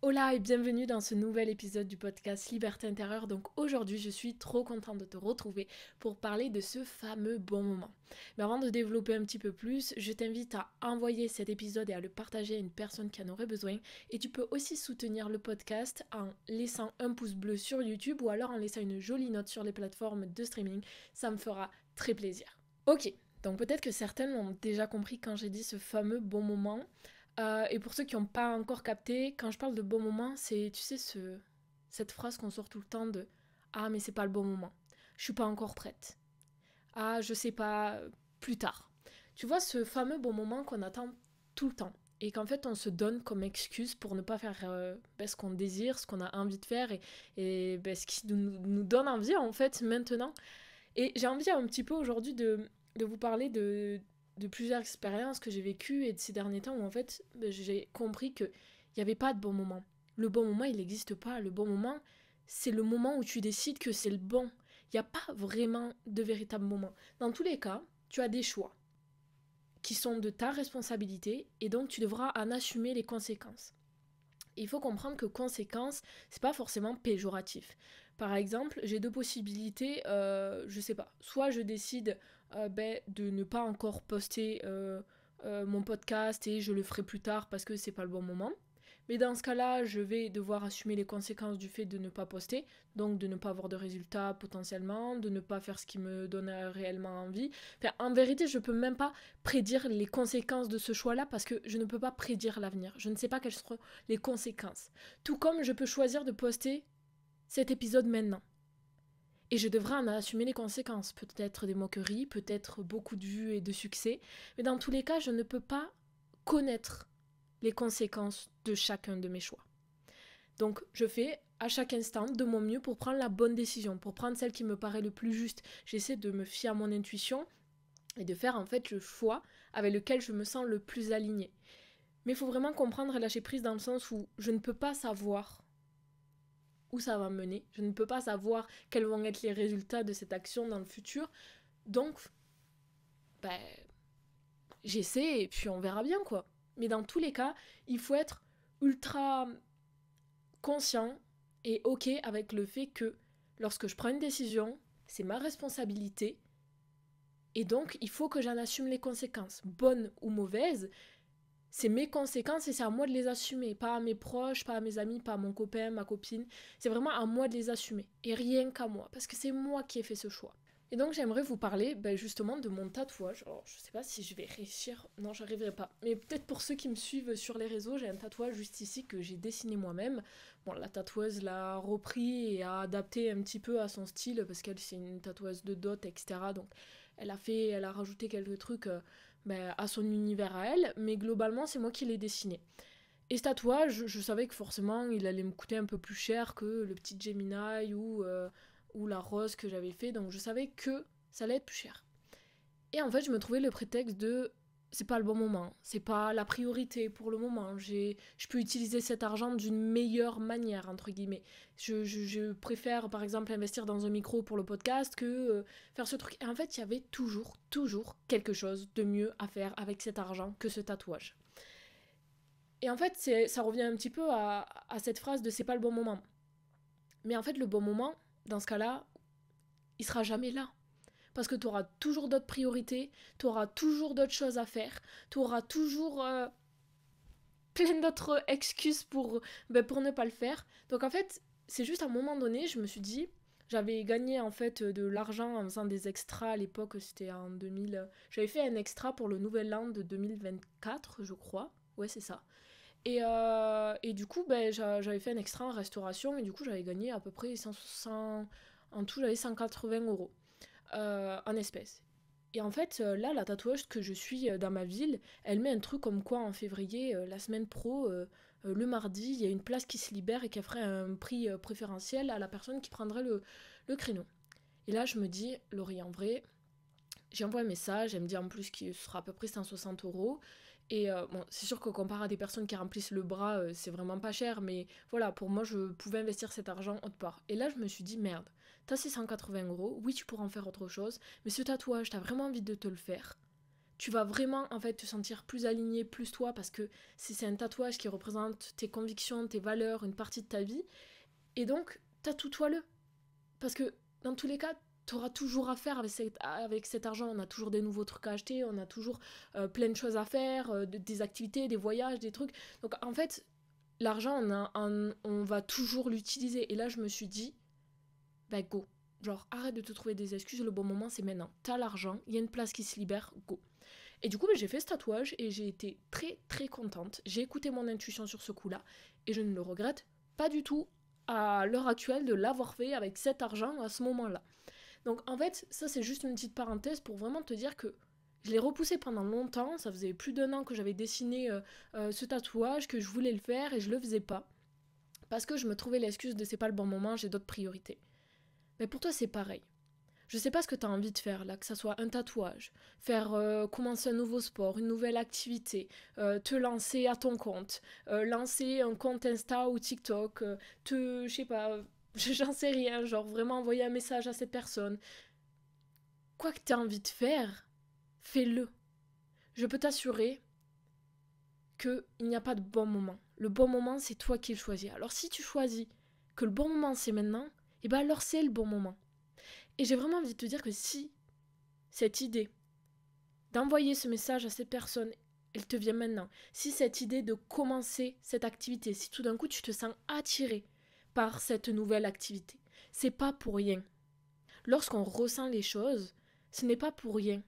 Hola et bienvenue dans ce nouvel épisode du podcast Liberté intérieure. Donc aujourd'hui, je suis trop contente de te retrouver pour parler de ce fameux bon moment. Mais avant de développer un petit peu plus, je t'invite à envoyer cet épisode et à le partager à une personne qui en aurait besoin. Et tu peux aussi soutenir le podcast en laissant un pouce bleu sur YouTube ou alors en laissant une jolie note sur les plateformes de streaming. Ça me fera très plaisir. Ok, donc peut-être que certaines l'ont déjà compris quand j'ai dit ce fameux bon moment. Et pour ceux qui n'ont pas encore capté, quand je parle de bon moment, c'est, tu sais, cette phrase qu'on sort tout le temps de «Ah, mais c'est pas le bon moment. Je suis pas encore prête. Ah, je sais pas, plus tard.» Tu vois, ce fameux bon moment qu'on attend tout le temps. Et qu'en fait, on se donne comme excuse pour ne pas faire ce qu'on désire, ce qu'on a envie de faire et ce qui nous donne envie, en fait, maintenant. Et j'ai envie un petit peu aujourd'hui de vous parler de plusieurs expériences que j'ai vécues et de ces derniers temps où en fait j'ai compris qu'il n'y avait pas de bon moment. Le bon moment, il n'existe pas. Le bon moment, c'est le moment où tu décides que c'est le bon. Il n'y a pas vraiment de véritable moment. Dans tous les cas, tu as des choix qui sont de ta responsabilité et donc tu devras en assumer les conséquences. Il faut comprendre que conséquence, c'est pas forcément péjoratif. Par exemple, j'ai deux possibilités, je sais pas. Soit je décide de ne pas encore poster mon podcast et je le ferai plus tard parce que c'est pas le bon moment. Mais dans ce cas-là, je vais devoir assumer les conséquences du fait de ne pas poster, donc de ne pas avoir de résultats potentiellement, de ne pas faire ce qui me donne réellement envie. Enfin, en vérité, je peux même pas prédire les conséquences de ce choix-là parce que je ne peux pas prédire l'avenir. Je ne sais pas quelles seront les conséquences. Tout comme je peux choisir de poster cet épisode maintenant. Et je devrais en assumer les conséquences. Peut-être des moqueries, peut-être beaucoup de vues et de succès. Mais dans tous les cas, je ne peux pas connaître les conséquences de chacun de mes choix. Donc je fais à chaque instant de mon mieux pour prendre la bonne décision, pour prendre celle qui me paraît le plus juste. J'essaie de me fier à mon intuition et de faire en fait le choix avec lequel je me sens le plus aligné. Mais il faut vraiment comprendre et lâcher prise dans le sens où je ne peux pas savoir où ça va mener, je ne peux pas savoir quels vont être les résultats de cette action dans le futur. Donc, ben, j'essaie et puis on verra bien quoi. Mais dans tous les cas, il faut être ultra conscient et ok avec le fait que lorsque je prends une décision, c'est ma responsabilité et donc il faut que j'en assume les conséquences, bonnes ou mauvaises. C'est mes conséquences et c'est à moi de les assumer, pas à mes proches, pas à mes amis, pas à mon copain, ma copine. C'est vraiment à moi de les assumer et rien qu'à moi parce que c'est moi qui ai fait ce choix. Et donc j'aimerais vous parler justement de mon tatouage. Alors je sais pas si je vais réussir, non j'arriverai pas. Mais peut-être pour ceux qui me suivent sur les réseaux, j'ai un tatouage juste ici que j'ai dessiné moi-même. Bon la tatoueuse l'a repris et a adapté un petit peu à son style parce qu'elle c'est une tatoueuse de dot etc. Donc elle a rajouté quelques trucs à son univers à elle. Mais globalement c'est moi qui l'ai dessiné. Et ce tatouage, je savais que forcément il allait me coûter un peu plus cher que le petit Gemini ou la rose que j'avais fait, donc je savais que ça allait être plus cher. Et en fait, je me trouvais le prétexte de c'est pas le bon moment, c'est pas la priorité pour le moment, je peux utiliser cet argent d'une meilleure manière, entre guillemets. Je préfère par exemple investir dans un micro pour le podcast que faire ce truc. Et en fait, il y avait toujours quelque chose de mieux à faire avec cet argent que ce tatouage. Et en fait, ça revient un petit peu à cette phrase de c'est pas le bon moment. Mais en fait, le bon moment, dans ce cas-là, il sera jamais là. Parce que tu auras toujours d'autres priorités, tu auras toujours d'autres choses à faire, tu auras toujours plein d'autres excuses pour ne pas le faire. Donc en fait, c'est juste à un moment donné, je me suis dit, j'avais gagné en fait de l'argent en faisant des extras à l'époque, c'était en 2000. J'avais fait un extra pour le Nouvel An de 2024, je crois. Ouais, c'est ça. Et du coup, j'avais fait un extra en restauration et du coup, j'avais gagné à peu près 100, en tout, j'avais 180 € en espèces. Et en fait, là, la tatoueuse que je suis dans ma ville, elle met un truc comme quoi en février, la semaine pro, le mardi, il y a une place qui se libère et qu'elle ferait un prix préférentiel à la personne qui prendrait le créneau. Et là, je me dis, Laurie, en vrai, j'ai envoyé un message, elle me dit en plus qu'il sera à peu près 160 €. Et bon, c'est sûr que comparé à des personnes qui remplissent le bras, c'est vraiment pas cher, mais voilà, pour moi, je pouvais investir cet argent autre part. Et là, je me suis dit, merde, t'as 680 €, oui, tu pourras en faire autre chose, mais ce tatouage, t'as vraiment envie de te le faire. tu vas vraiment en fait te sentir plus aligné, plus toi, parce que c'est un tatouage qui représente tes convictions, tes valeurs, une partie de ta vie. Et donc, tatoue-toi-le. Parce que dans tous les cas, tu auras toujours à faire avec cet argent. On a toujours des nouveaux trucs à acheter, on a toujours plein de choses à faire, des activités, des voyages, des trucs. Donc en fait, l'argent, on va toujours l'utiliser. Et là, je me suis dit, bah go. Genre, arrête de te trouver des excuses, le bon moment c'est maintenant. T'as l'argent, il y a une place qui se libère, go. Et du coup, j'ai fait ce tatouage et j'ai été très très contente. J'ai écouté mon intuition sur ce coup-là et je ne le regrette pas du tout à l'heure actuelle de l'avoir fait avec cet argent à ce moment-là. Donc en fait, ça c'est juste une petite parenthèse pour vraiment te dire que je l'ai repoussé pendant longtemps. Ça faisait plus d'1 an que j'avais dessiné ce tatouage, que je voulais le faire et je le faisais pas. Parce que je me trouvais l'excuse de c'est pas le bon moment, j'ai d'autres priorités. Mais pour toi c'est pareil. Je sais pas ce que tu as envie de faire là, que ça soit un tatouage, faire commencer un nouveau sport, une nouvelle activité, te lancer à ton compte, lancer un compte Insta ou TikTok, je sais pas, j'en sais rien, genre vraiment envoyer un message à cette personne. Quoi que tu aies envie de faire, fais-le. Je peux t'assurer qu'il n'y a pas de bon moment. Le bon moment, c'est toi qui le choisis. Alors si tu choisis que le bon moment c'est maintenant, et ben alors c'est le bon moment. Et j'ai vraiment envie de te dire que si cette idée d'envoyer ce message à cette personne, elle te vient maintenant, si cette idée de commencer cette activité, si tout d'un coup tu te sens attiré par cette nouvelle activité, c'est pas pour rien. Lorsqu'on ressent les choses, ce n'est pas pour rien.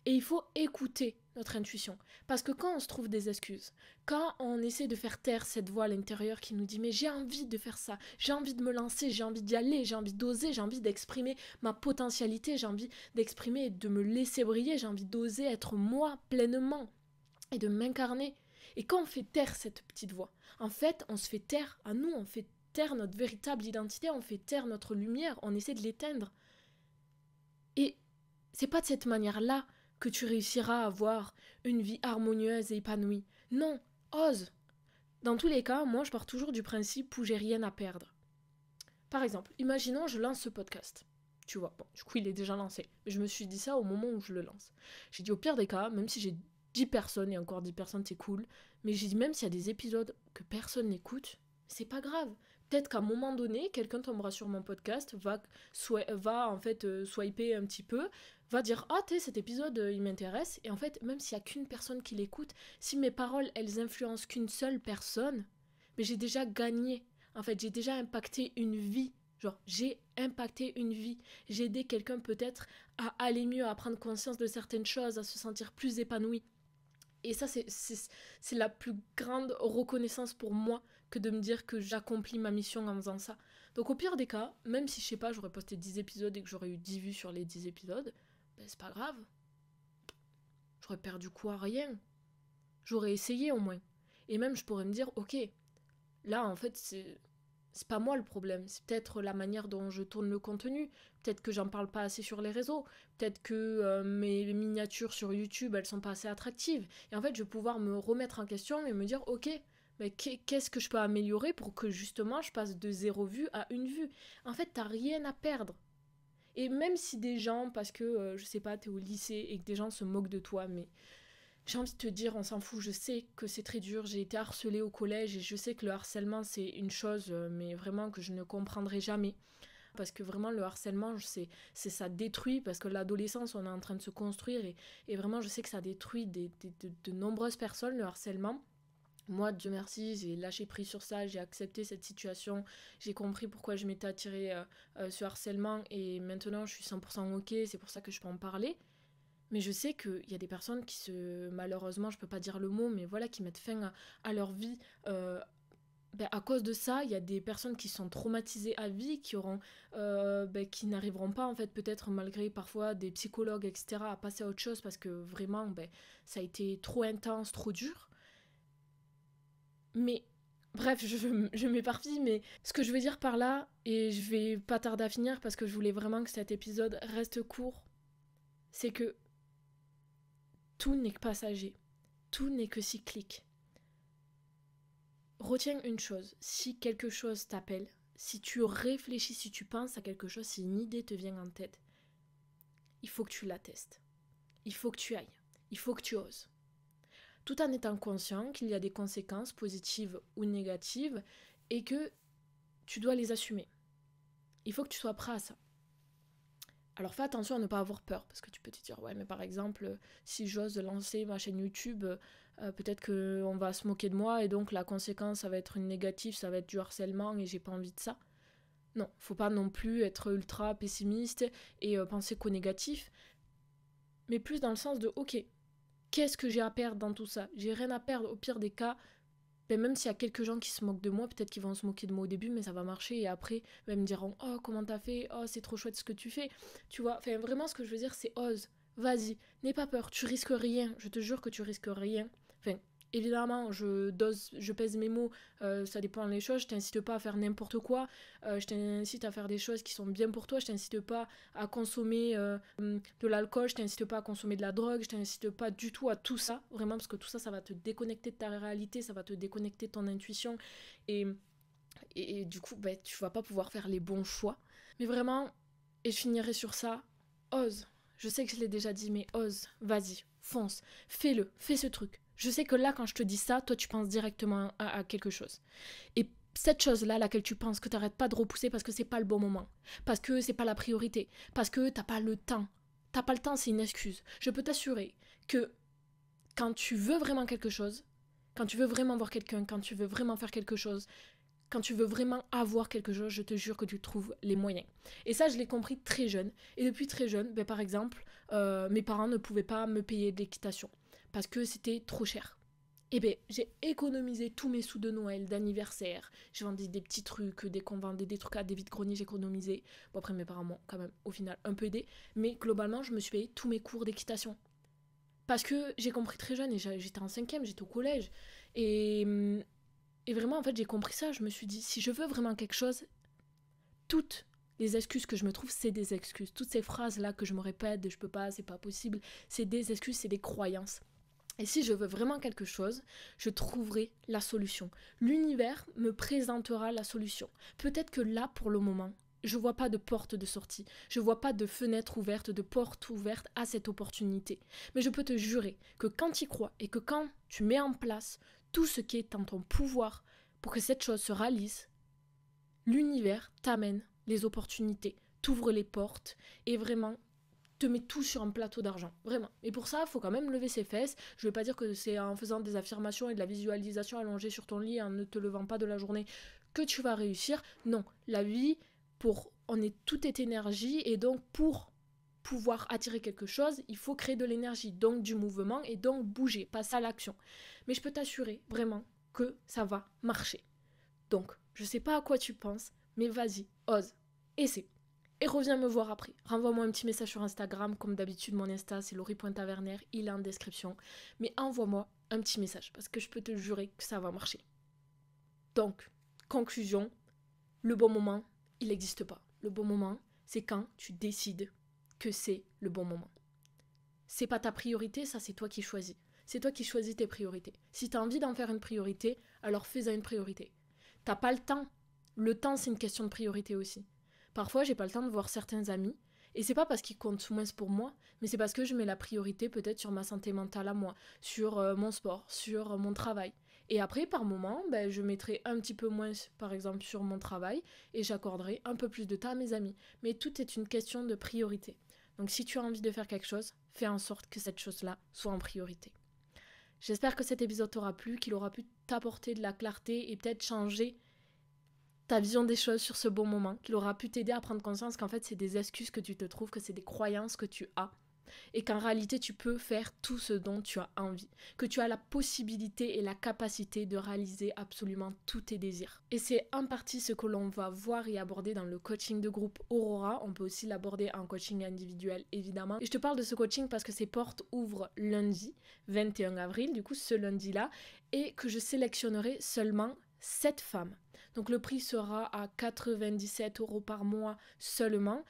Et il faut écouter notre intuition. Parce que quand on se trouve des excuses, quand on essaie de faire taire cette voix à l'intérieur qui nous dit mais j'ai envie de faire ça, j'ai envie de me lancer, j'ai envie d'y aller, j'ai envie d'oser, j'ai envie d'exprimer ma potentialité, j'ai envie d'exprimer et de me laisser briller, j'ai envie d'oser être moi pleinement et de m'incarner. Et quand on fait taire cette petite voix, en fait, on se fait taire à nous, on fait taire notre véritable identité, on fait taire notre lumière, on essaie de l'éteindre. Et c'est pas de cette manière-là que tu réussiras à avoir une vie harmonieuse et épanouie. Non, ose. Dans tous les cas, moi je pars toujours du principe où j'ai rien à perdre. Par exemple, imaginons je lance ce podcast. Tu vois, bon, du coup il est déjà lancé. Mais je me suis dit ça au moment où je le lance. J'ai dit au pire des cas, même si j'ai 10 personnes, et encore 10 personnes c'est cool, mais j'ai dit même s'il y a des épisodes que personne n'écoute, c'est pas grave. Peut-être qu'à un moment donné, quelqu'un tombera sur mon podcast, va en fait swiper un petit peu, va dire ah t'es cet épisode il m'intéresse, et en fait même s'il y a qu'une personne qui l'écoute, si mes paroles elles influencent qu'une seule personne, mais j'ai déjà gagné. En fait j'ai déjà impacté une vie. Genre, j'ai impacté une vie. J'ai aidé quelqu'un peut-être à aller mieux, à prendre conscience de certaines choses, à se sentir plus épanoui. Et ça, c'est la plus grande reconnaissance pour moi que de me dire que j'accomplis ma mission en faisant ça. Donc au pire des cas, même si je sais pas, j'aurais posté 10 épisodes et que j'aurais eu 10 vues sur les 10 épisodes, ben c'est pas grave. J'aurais perdu quoi? Rien. J'aurais essayé au moins. Et même je pourrais me dire, ok, là en fait c'est pas moi le problème, c'est peut-être la manière dont je tourne le contenu, peut-être que j'en parle pas assez sur les réseaux, peut-être que mes miniatures sur YouTube elles sont pas assez attractives. Et en fait je vais pouvoir me remettre en question et me dire ok, mais qu'est-ce que je peux améliorer pour que justement je passe de 0 vue à 1 vue. En fait t'as rien à perdre. Et même si des gens, parce que je sais pas, t'es au lycée et que des gens se moquent de toi, mais j'ai envie de te dire, on s'en fout, je sais que c'est très dur, j'ai été harcelée au collège et je sais que le harcèlement c'est une chose, mais vraiment que je ne comprendrai jamais. Parce que vraiment le harcèlement, ça détruit, parce que l'adolescence, on est en train de se construire et vraiment je sais que ça détruit de nombreuses personnes, le harcèlement. Moi, Dieu merci, j'ai lâché prise sur ça, j'ai accepté cette situation, j'ai compris pourquoi je m'étais attirée ce harcèlement et maintenant je suis 100% ok, c'est pour ça que je peux en parler. Mais je sais qu'il y a des personnes qui malheureusement, je peux pas dire le mot, mais voilà, qui mettent fin à leur vie. À cause de ça, il y a des personnes qui sont traumatisées à vie, qui n'arriveront pas, en fait, peut-être malgré parfois des psychologues, etc., à passer à autre chose parce que vraiment, ça a été trop intense, trop dur. Mais bref, je m'éparpille, mais ce que je veux dire par là, et je vais pas tarder à finir parce que je voulais vraiment que cet épisode reste court, c'est que tout n'est que passager, tout n'est que cyclique. Retiens une chose, si quelque chose t'appelle, si tu réfléchis, si tu penses à quelque chose, si une idée te vient en tête, il faut que tu la testes. Il faut que tu ailles. Il faut que tu oses. Tout en étant conscient qu'il y a des conséquences positives ou négatives et que tu dois les assumer. Il faut que tu sois prêt à ça. Alors fais attention à ne pas avoir peur, parce que tu peux te dire, ouais, mais par exemple, si j'ose lancer ma chaîne YouTube, peut-être qu'on va se moquer de moi, et donc la conséquence, ça va être une négative, ça va être du harcèlement, et j'ai pas envie de ça. Non, faut pas non plus être ultra pessimiste et penser qu'au négatif, mais plus dans le sens de, ok, qu'est-ce que j'ai à perdre dans tout ça? J'ai rien à perdre, au pire des cas. Ben même s'il y a quelques gens qui se moquent de moi, peut-être qu'ils vont se moquer de moi au début, mais ça va marcher. Et après, ben, ils me diront, oh, comment t'as fait? Oh, c'est trop chouette ce que tu fais. Tu vois, enfin, vraiment, ce que je veux dire, c'est ose. Vas-y, n'aie pas peur. Tu risques rien. Je te jure que tu risques rien. Enfin, évidemment, je pèse mes mots. Ça dépend des choses. Je t'incite pas à faire n'importe quoi. Je t'incite à faire des choses qui sont bien pour toi. Je t'incite pas à consommer de l'alcool. Je t'incite pas à consommer de la drogue. Je t'incite pas du tout à tout ça. Vraiment, parce que tout ça, ça va te déconnecter de ta réalité. Ça va te déconnecter de ton intuition. Et du coup, ben, tu vas pas pouvoir faire les bons choix. Mais vraiment, et je finirai sur ça, ose. Je sais que je l'ai déjà dit, mais ose. Vas-y, fonce. Fais-le. Fais ce truc. Je sais que là, quand je te dis ça, toi, tu penses directement à quelque chose. Et cette chose-là, laquelle tu penses, que tu n'arrêtes pas de repousser parce que c'est pas le bon moment, parce que c'est pas la priorité, parce que t'as pas le temps. T'as pas le temps, c'est une excuse. Je peux t'assurer que quand tu veux vraiment quelque chose, quand tu veux vraiment voir quelqu'un, quand tu veux vraiment faire quelque chose, quand tu veux vraiment avoir quelque chose, je te jure que tu trouves les moyens. Et ça, je l'ai compris très jeune. Et depuis très jeune, ben, par exemple, mes parents ne pouvaient pas me payer de l'équitation parce que c'était trop cher. Et bien, j'ai économisé tous mes sous de Noël, d'anniversaire. J'ai vendu des petits trucs, dès qu'on vendait des trucs à des vides-greniers, j'ai économisé. Bon, après, mes parents m'ont quand même, au final, un peu aidé. Mais globalement, je me suis payé tous mes cours d'équitation. Parce que j'ai compris très jeune, et j'étais en cinquième, j'étais au collège. Et, et vraiment, en fait, j'ai compris ça. Je me suis dit, si je veux vraiment quelque chose, toutes les excuses que je me trouve, c'est des excuses. Toutes ces phrases-là que je me répète, de je peux pas, c'est pas possible, c'est des excuses, c'est des croyances. Et si je veux vraiment quelque chose, je trouverai la solution. L'univers me présentera la solution. Peut-être que là, pour le moment, je vois pas de porte de sortie. Je vois pas de fenêtre ouverte, de porte ouverte à cette opportunité. Mais je peux te jurer que quand tu y crois et que quand tu mets en place tout ce qui est en ton pouvoir pour que cette chose se réalise, l'univers t'amène les opportunités, t'ouvre les portes et vraiment te met tout sur un plateau d'argent, vraiment. Et pour ça, il faut quand même lever ses fesses. Je ne vais pas dire que c'est en faisant des affirmations et de la visualisation allongée sur ton lit, en ne te levant pas de la journée, que tu vas réussir. Non, la vie, tout est énergie, et donc pour pouvoir attirer quelque chose, il faut créer de l'énergie, donc du mouvement, et donc bouger, passer à l'action. Mais je peux t'assurer, vraiment, que ça va marcher. Donc, je sais pas à quoi tu penses, mais vas-y, ose, essaie. Et reviens me voir après. Renvoie-moi un petit message sur Instagram. Comme d'habitude, mon Insta, c'est laurie.taverner. Il est en description. Mais envoie-moi un petit message parce que je peux te jurer que ça va marcher. Donc, conclusion, le bon moment, il n'existe pas. Le bon moment, c'est quand tu décides que c'est le bon moment. C'est pas ta priorité, ça c'est toi qui choisis. C'est toi qui choisis tes priorités. Si tu as envie d'en faire une priorité, alors fais-en une priorité. T'as pas le temps. Le temps, c'est une question de priorité aussi. Parfois, j'ai pas le temps de voir certains amis, et c'est pas parce qu'ils comptent moins pour moi, mais c'est parce que je mets la priorité peut-être sur ma santé mentale à moi, sur mon sport, sur mon travail. Et après, par moment, ben, je mettrai un petit peu moins, par exemple, sur mon travail, et j'accorderai un peu plus de temps à mes amis. Mais tout est une question de priorité. Donc si tu as envie de faire quelque chose, fais en sorte que cette chose-là soit en priorité. J'espère que cet épisode t'aura plu, qu'il aura pu t'apporter de la clarté et peut-être changer ta vision des choses sur ce bon moment, qu'il aura pu t'aider à prendre conscience qu'en fait c'est des excuses que tu te trouves, que c'est des croyances que tu as, et qu'en réalité tu peux faire tout ce dont tu as envie, que tu as la possibilité et la capacité de réaliser absolument tous tes désirs. Et c'est en partie ce que l'on va voir et aborder dans le coaching de groupe Aurora. On peut aussi l'aborder en coaching individuel évidemment. Et je te parle de ce coaching parce que ses portes ouvrent lundi 21 avril, du coup ce lundi-là, et que je sélectionnerai seulement 7 femmes. Donc le prix sera à 97 € par mois seulement.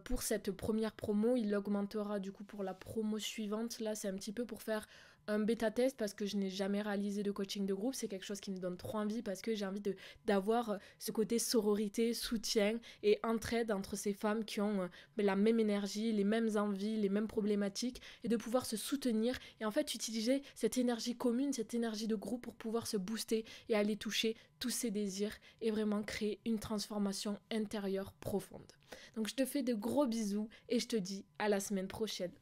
Pour cette première promo, il augmentera du coup pour la promo suivante. Là, c'est un petit peu pour faire un bêta-test parce que je n'ai jamais réalisé de coaching de groupe. C'est quelque chose qui me donne trop envie parce que j'ai envie d'avoir ce côté sororité, soutien et entraide entre ces femmes qui ont la même énergie, les mêmes envies, les mêmes problématiques et de pouvoir se soutenir et en fait utiliser cette énergie commune, cette énergie de groupe pour pouvoir se booster et aller toucher tous ses désirs et vraiment créer une transformation intérieure profonde. Donc je te fais de gros bisous et je te dis à la semaine prochaine.